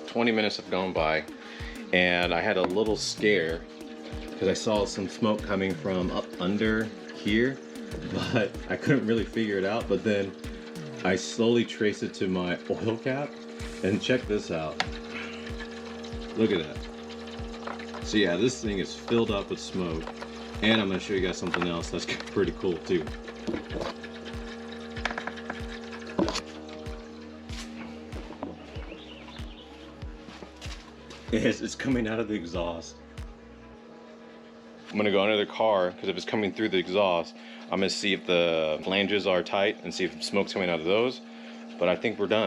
20 minutes have gone by, and I had a little scare because I saw some smoke coming from up under here, but I couldn't really figure it out. But then I slowly traced it to my oil cap, and check this out. Look at that. So yeah, this thing is filled up with smoke, and I'm gonna show you guys something else that's pretty cool too. It's coming out of the exhaust. I'm gonna go under the car, because if it's coming through the exhaust, I'm gonna see if the flanges are tight and see if smoke's coming out of those. But I think we're done.